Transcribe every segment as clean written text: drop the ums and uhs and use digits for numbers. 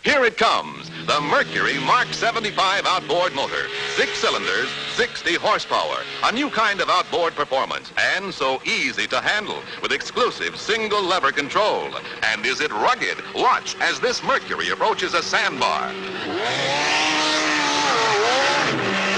Here it comes, the Mercury Mark 75 outboard motor. 6 cylinders, 60 horsepower. A new kind of outboard performance, and so easy to handle with exclusive single lever control. And is it rugged? Watch as this Mercury approaches a sandbar.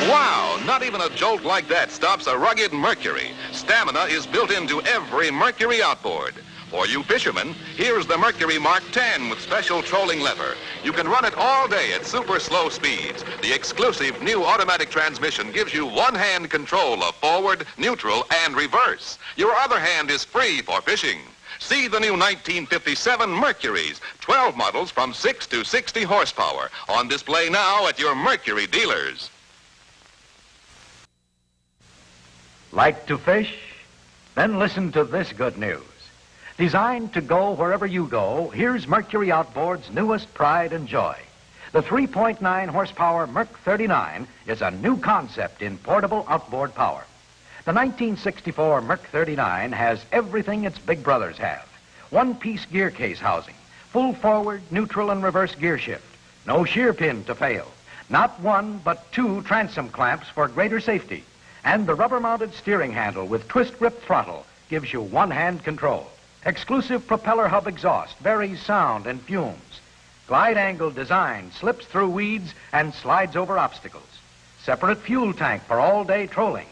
Wow, not even a jolt like that stops a rugged Mercury. Stamina is built into every Mercury outboard. For you fishermen, here's the Mercury Mark 10 with special trolling lever. You can run it all day at super slow speeds. The exclusive new automatic transmission gives you one-hand control of forward, neutral, and reverse. Your other hand is free for fishing. See the new 1957 Mercuries, 12 models from 6 to 60 horsepower, on display now at your Mercury dealers. Like to fish? Then listen to this good news. Designed to go wherever you go, here's Mercury Outboard's newest pride and joy. The 3.9 horsepower Merc 39 is a new concept in portable outboard power. The 1964 Merc 39 has everything its big brothers have. One-piece gear case housing, full forward, neutral, and reverse gear shift. No shear pin to fail. Not one, but 2 transom clamps for greater safety. And the rubber-mounted steering handle with twist-grip throttle gives you one-hand control. Exclusive propeller hub exhaust varies sound and fumes. Glide angle design slips through weeds and slides over obstacles. Separate fuel tank for all-day trolling.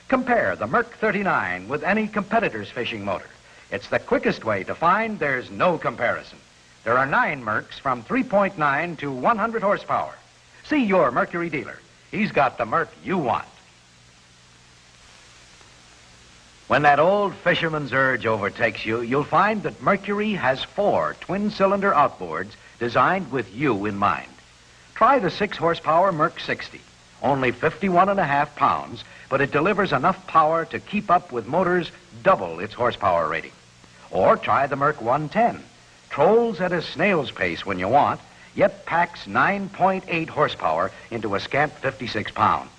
Compare the Merc 39 with any competitor's fishing motor. It's the quickest way to find there's no comparison. There are 9 Mercs from 3.9 to 100 horsepower. See your Mercury dealer. He's got the Merc you want. When that old fisherman's urge overtakes you, you'll find that Mercury has 4 twin-cylinder outboards designed with you in mind. Try the 6-horsepower Merc 60. Only 51.5 pounds, but it delivers enough power to keep up with motors double its horsepower rating. Or try the Merc 110. Trolls at a snail's pace when you want, yet packs 9.8 horsepower into a scant 56 pounds.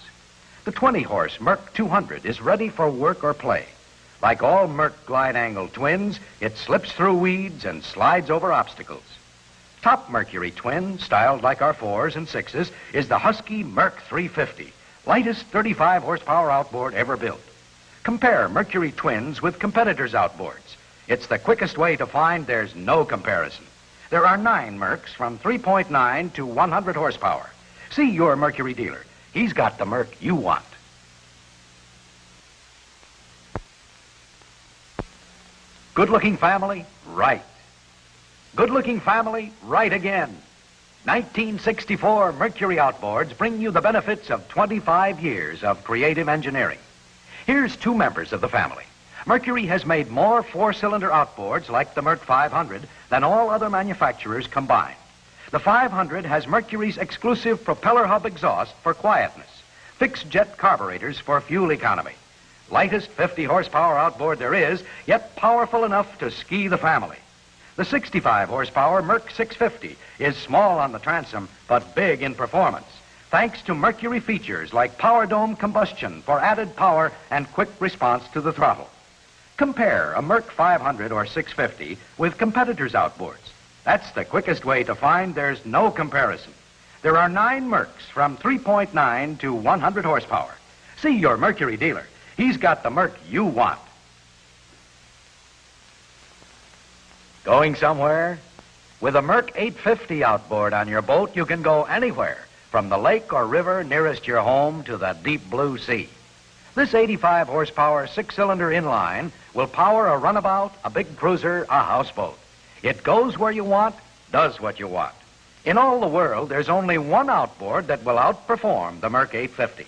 The 20-horse Merc 200 is ready for work or play. Like all Merc glide-angle twins, it slips through weeds and slides over obstacles. Top Mercury twin, styled like our 4s and 6s, is the Husky Merc 350, lightest 35-horsepower outboard ever built. Compare Mercury twins with competitors' outboards. It's the quickest way to find there's no comparison. There are 9 Mercs from 3.9 to 100 horsepower. See your Mercury dealer. He's got the Merc you want. Good-looking family? Right. Good-looking family? Right again. 1964 Mercury Outboards bring you the benefits of 25 years of creative engineering. Here's 2 members of the family. Mercury has made more 4-cylinder outboards like the Merc 500 than all other manufacturers combined. The 500 has Mercury's exclusive propeller hub exhaust for quietness, fixed jet carburetors for fuel economy. Lightest 50-horsepower outboard there is, yet powerful enough to ski the family. The 65-horsepower Merc 650 is small on the transom, but big in performance, thanks to Mercury features like power dome combustion for added power and quick response to the throttle. Compare a Merc 500 or 650 with competitors' outboards. That's the quickest way to find there's no comparison. There are 9 Mercs from 3.9 to 100 horsepower. See your Mercury dealer. He's got the Merc you want. Going somewhere? With a Merc 850 outboard on your boat, you can go anywhere, from the lake or river nearest your home to the deep blue sea. This 85-horsepower 6-cylinder inline will power a runabout, a big cruiser, a houseboat. It goes where you want, does what you want. In all the world, there's only one outboard that will outperform the Merc 850.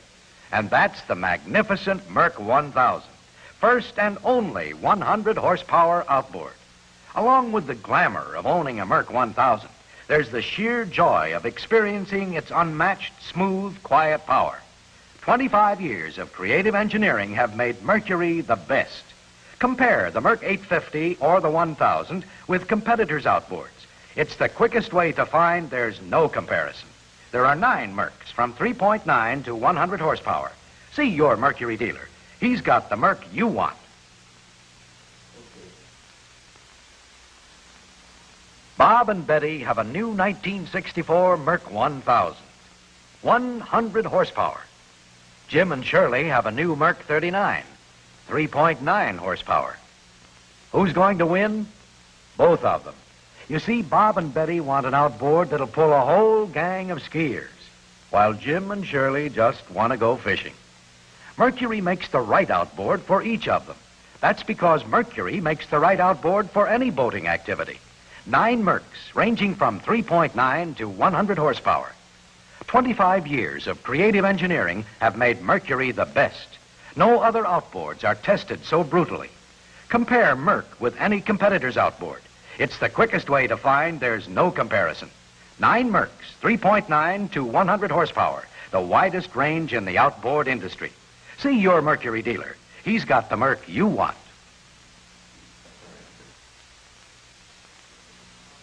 And that's the magnificent Merc 1000, first and only 100-horsepower outboard. Along with the glamour of owning a Merc 1000, there's the sheer joy of experiencing its unmatched, smooth, quiet power. 25 years of creative engineering have made Mercury the best. Compare the Merc 850 or the 1000 with competitors' outboards. It's the quickest way to find there's no comparison. There are 9 Mercs from 3.9 to 100 horsepower. See your Mercury dealer. He's got the Merc you want. Bob and Betty have a new 1964 Merc 1000. 100 horsepower. Jim and Shirley have a new Merc 39. 3.9 horsepower. Who's going to win? Both of them. You see, Bob and Betty want an outboard that'll pull a whole gang of skiers, while Jim and Shirley just want to go fishing. Mercury makes the right outboard for each of them. That's because Mercury makes the right outboard for any boating activity. 9 Mercs, ranging from 3.9 to 100 horsepower. 25 years of creative engineering have made Mercury the best. No other outboards are tested so brutally. Compare Merc with any competitor's outboard. It's the quickest way to find there's no comparison. 9 Mercs, 3.9 to 100 horsepower, the widest range in the outboard industry. See your Mercury dealer. He's got the Merc you want.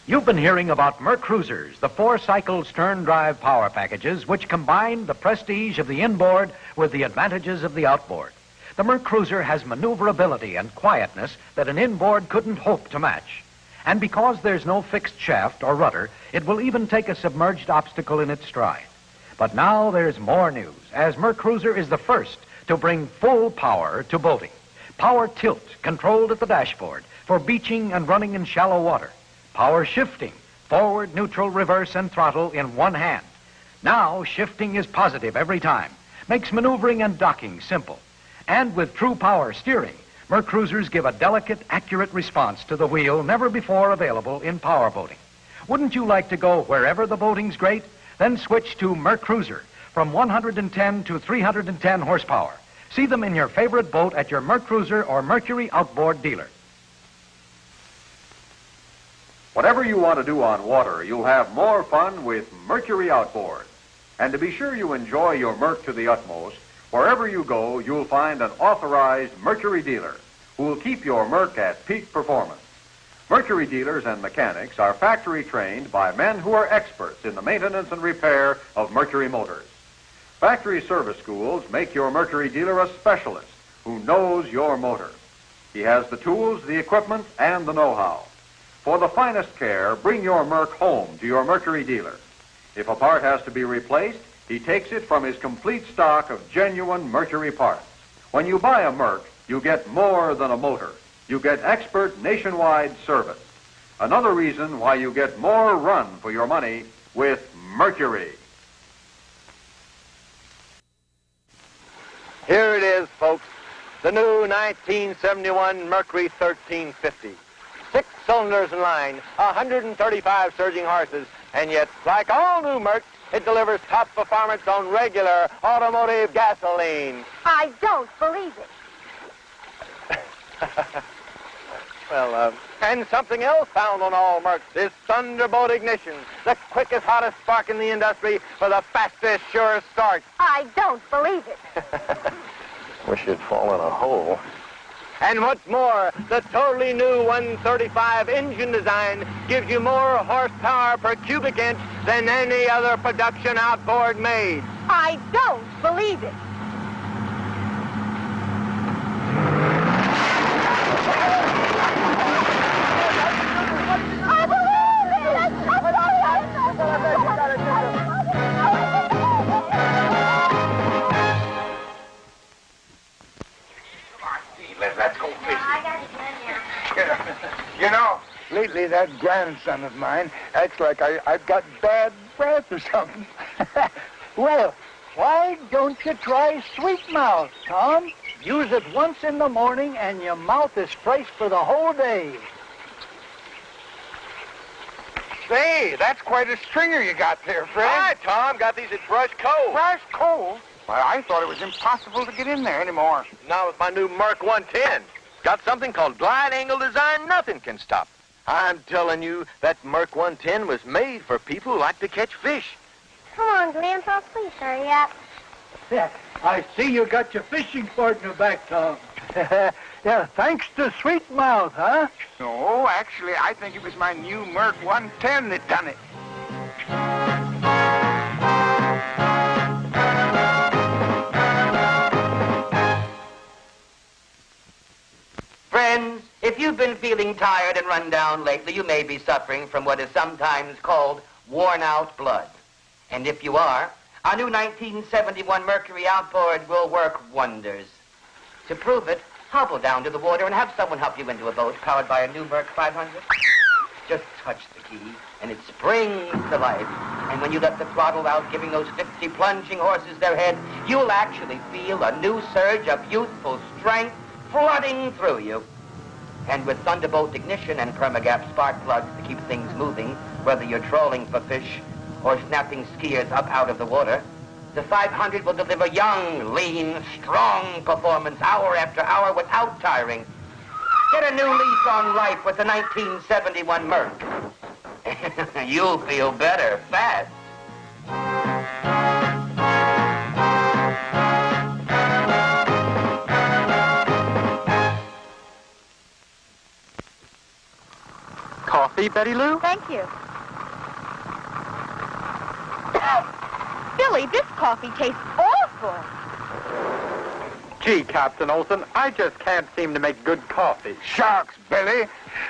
You've been hearing about Merc Cruisers, the 4-cycle stern-drive power packages which combine the prestige of the inboard with the advantages of the outboard. The Merc Cruiser has maneuverability and quietness that an inboard couldn't hope to match. And because there's no fixed shaft or rudder, it will even take a submerged obstacle in its stride. But now there's more news, as Merc Cruiser is the first to bring full power to boating. Power tilt, controlled at the dashboard, for beaching and running in shallow water. Power shifting, forward, neutral, reverse, and throttle in one hand. Now, shifting is positive every time. Makes maneuvering and docking simple. And with true power steering, Merc Cruisers give a delicate, accurate response to the wheel never before available in power boating. Wouldn't you like to go wherever the boating's great? Then switch to Merc Cruiser from 110 to 310 horsepower. See them in your favorite boat at your Merc Cruiser or Mercury Outboard dealer. Whatever you want to do on water, you'll have more fun with Mercury Outboard. And to be sure you enjoy your Merc to the utmost, wherever you go, you'll find an authorized Mercury dealer who will keep your Merc at peak performance. Mercury dealers and mechanics are factory trained by men who are experts in the maintenance and repair of Mercury motors. Factory service schools make your Mercury dealer a specialist who knows your motor. He has the tools, the equipment, and the know-how. For the finest care, bring your Merc home to your Mercury dealer. If a part has to be replaced, he takes it from his complete stock of genuine Mercury parts. When you buy a Merc, you get more than a motor. You get expert nationwide service. Another reason why you get more run for your money with Mercury. Here it is, folks, the new 1971 Mercury 1350. 6 cylinders in line, 135 surging horses, and yet, like all new Mercs, it delivers top performance on regular automotive gasoline. I don't believe it. Well, and something else found on all Mercs is Thunderbolt Ignition, the quickest, hottest spark in the industry for the fastest, surest start. I don't believe it. Wish you'd fall in a hole. And what's more, the totally new 135 engine design gives you more horsepower per cubic inch than any other production outboard made. I don't believe it. I believe it! Let's go fishing. You know, lately that grandson of mine acts like I've got bad breath or something. Well, why don't you try Sweet Mouth, Tom? Use it once in the morning and your mouth is fresh for the whole day. Say, that's quite a stringer you got there, Fred. Hi, Tom. Got these at Brush Cove. Brush Cove? Well, I thought it was impossible to get in there anymore. Now with my new Merc 110. Got something called blind angle design nothing can stop. I'm telling you, that Merc 110 was made for people who like to catch fish. Come on, Grandpa, please hurry up. Yeah, I see you got your fishing partner back, Tom. Yeah, thanks to Sweet Mouth, huh? No, actually, I think it was my new Merc 110 that done it. Friends, if If you've been feeling tired and run down lately, you may be suffering from what is sometimes called worn-out blood. And if you are, our new 1971 Mercury Outboard will work wonders. To prove it, hobble down to the water and have someone help you into a boat powered by a new Merc 500. Just touch the key, and it springs to life. And when you let the throttle out, giving those 50 plunging horses their head, you'll actually feel a new surge of youthful strength flooding through you. And with Thunderbolt Ignition and Permagap spark plugs to keep things moving, whether you're trolling for fish or snapping skiers up out of the water, the 500 will deliver young, lean, strong performance hour after hour without tiring. Get a new lease on life with the 1971 Merc. You'll feel better fast. Coffee, Betty Lou? Thank you. Billy, this coffee tastes awful. Gee, Captain Olson, I just can't seem to make good coffee. Shucks, Billy.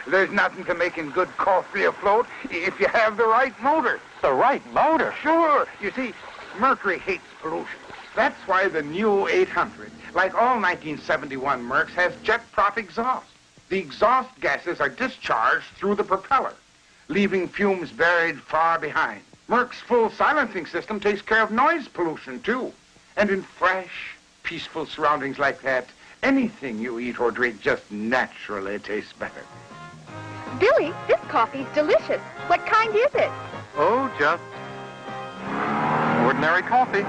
There's nothing to making good coffee afloat if you have the right motor. The right motor? Sure. You see, Mercury hates pollution. That's why the new 800, like all 1971 Mercs, has jet prop exhaust. The exhaust gases are discharged through the propeller, leaving fumes buried far behind. Merc's full silencing system takes care of noise pollution, too. And in fresh, peaceful surroundings like that, anything you eat or drink just naturally tastes better. Billy, this coffee's delicious. What kind is it? Oh, just ordinary coffee.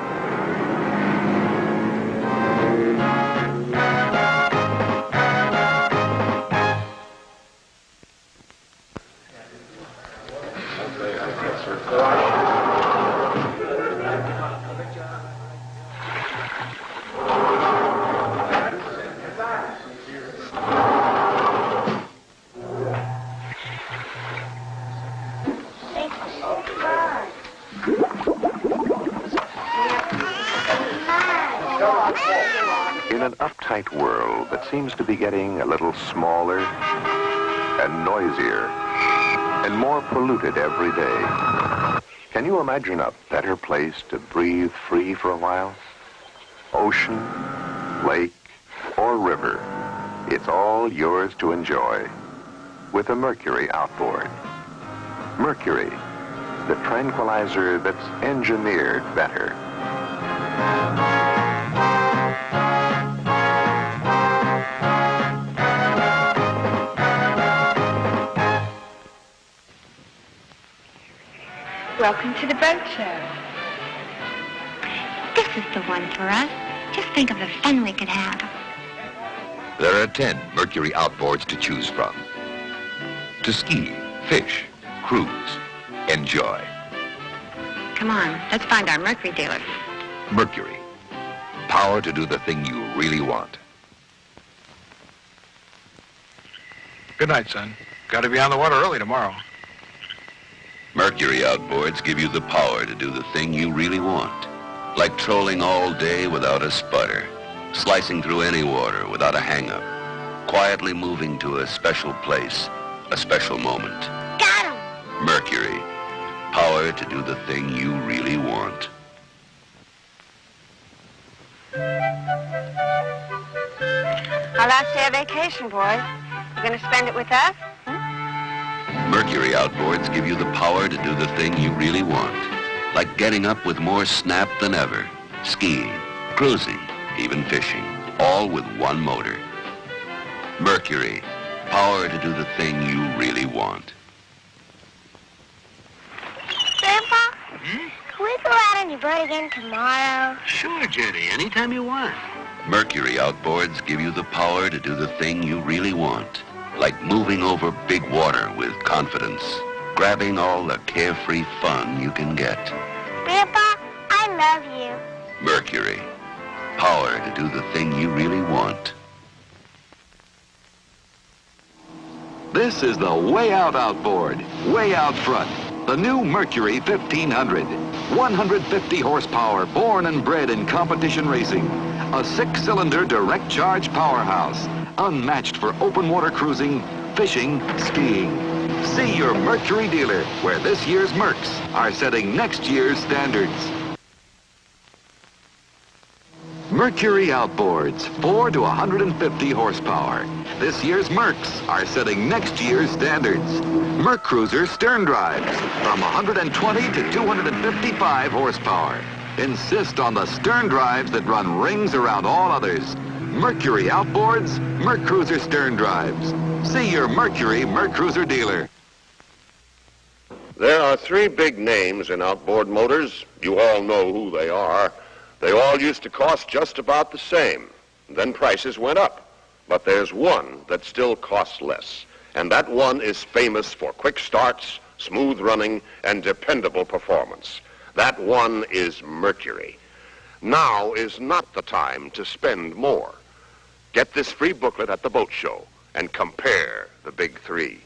In an uptight world that seems to be getting a little smaller and noisier and more polluted every day, can you imagine a better place to breathe free for a while? Ocean, lake, or river, it's all yours to enjoy with a Mercury Outboard. Mercury, the tranquilizer that's engineered better. Welcome to the boat show. This is the one for us. Just think of the fun we could have. There are 10 Mercury Outboards to choose from. To ski, fish, cruise, enjoy. Come on, let's find our Mercury dealer. Mercury. Power to do the thing you really want. Good night, son. Got to be on the water early tomorrow. Mercury Outboards give you the power to do the thing you really want. Like trolling all day without a sputter, slicing through any water without a hang-up, quietly moving to a special place, a special moment. Got him! Mercury. Power to do the thing you really want. Our last day of vacation, boys. You gonna spend it with us? Mercury Outboards give you the power to do the thing you really want. Like getting up with more snap than ever. Skiing, cruising, even fishing. All with one motor. Mercury. Power to do the thing you really want. Grandpa? Can we go out on your boat again tomorrow? Sure, Jenny. Anytime you want. Mercury Outboards give you the power to do the thing you really want. Like moving over big water with confidence. Grabbing all the carefree fun you can get. Grandpa, I love you. Mercury. Power to do the thing you really want. This is the Way Out Outboard, way out front. The new Mercury 1500. 150 horsepower, born and bred in competition racing. A 6-cylinder direct charge powerhouse. unmatched for open water cruising, fishing, skiing. See your Mercury dealer, where this year's Mercs are setting next year's standards. Mercury Outboards, 4 to 150 horsepower. This year's Mercs are setting next year's standards. Merc Cruisers stern drives from 120 to 255 horsepower. Insist on the stern drives that run rings around all others. Mercury Outboards, Merc Cruiser stern drives. See your Mercury Merc Cruiser dealer. There are three big names in outboard motors. You all know who they are. They all used to cost just about the same. Then prices went up. But there's one that still costs less. And that one is famous for quick starts, smooth running, and dependable performance. That one is Mercury. Now is not the time to spend more. Get this free booklet at the boat show and compare the big three.